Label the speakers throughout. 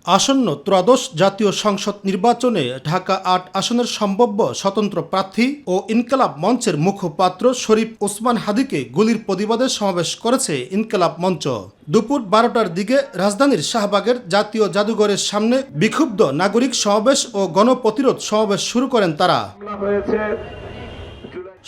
Speaker 1: আসন্ন ত্রয়োদশ জাতীয় সংসদ নির্বাচনে ঢাকা ৮ আসনের সম্ভাব্য স্বতন্ত্র প্রার্থী ও ইনকিলাব মঞ্চের মুখপাত্র শরীফ ওসমান হাদীকে গুলির প্রতিবাদে সমাবেশ করেছে ইনকিলাব মঞ্চ। দুপুর ১২টার দিকে রাজধানীর শাহবাগের জাতীয় জাদুঘরের সামনে বিক্ষুব্ধ নাগরিক সমাবেশ ও গণপ্রতিরোধ সমাবেশ শুরু করেন তারা।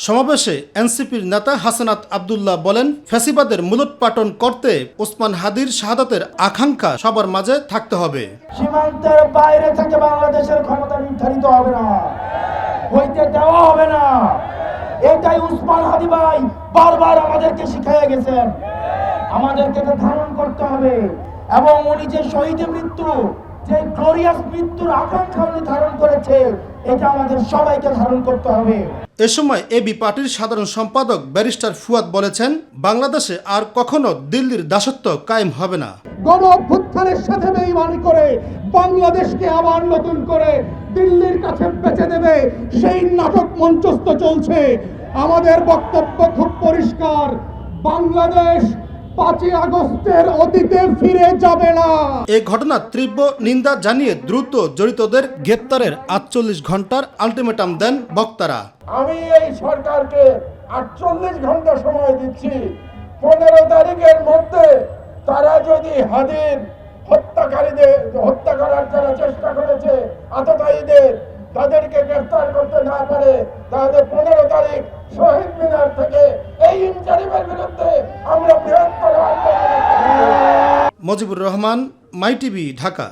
Speaker 1: সমাবেশে এনসিপির নেতা হাসনাত আব্দুল্লাহ বলেন, ফ্যাসিবাদের মূলোৎপাটন করতে ওসমান হাদীর শাহাদাতের আকাঙ্ক্ষা সবার মাঝে থাকতে হবে।
Speaker 2: সীমান্তের বাইরে থেকে বাংলাদেশের ক্ষমতা নির্ধারিত হবে না, হইতে দেওয়া হবে না। এটাই ওসমান হাদী ভাই বারবার আমাদেরকে শিখিয়ে গেছেন। আমাদেরকে এটা ধারণ করতে হবে এবং উনি যে শহীদের মৃত্যু, যে গ্লোরিয়াস মৃত্যুর আকাঙ্ক্ষা উনি ধারণ করেছে, এটা আমাদের সবাইকে ধারণ করতে হবে।
Speaker 1: এ সময় এবি পার্টির সাধারণ সম্পাদক ব্যারিস্টার ফুয়াদ বলেছেন, বাংলাদেশে আর কখনো দিল্লির দাসত্ব কায়েম হবে না।
Speaker 3: গণ অভ্যুত্থানের সাথে বেইমানি করে বাংলাদেশকে আবার নতুন করে দিল্লির কাছে বেচে দেবে, সেই নাটক মঞ্চস্থ চলছে। আমাদের বক্তব্য খুব পরিষ্কার, বাংলাদেশ ৫ই আগস্টের অতীতে ফিরে যাবে না।
Speaker 1: এই ঘটনার তীব্র নিন্দা জানিয়ে দ্রুত জড়িতদের গ্রেপ্তারের ৪৮ ঘন্টার আলটিমেটাম দেন বক্তারা।
Speaker 2: আমি এই সরকারকে ৪৮ ঘন্টা সময় দিচ্ছি। ১৫ তারিখের মধ্যে তারা যদি হাদীর হত্যাকারীদের হত্যা করার যারা চেষ্টা করেছে, আততায়ীদের, তাদেরকে গ্রেফতার করতে না পারে, তাহলে ১৫ তারিখ শহীদ মিনার থেকে এই ইনজারিমের বিরুদ্ধে আমরা বৃহত্তর আন্দোলন।
Speaker 1: মজিবুর রহমান, মাই টিভি, ঢাকা।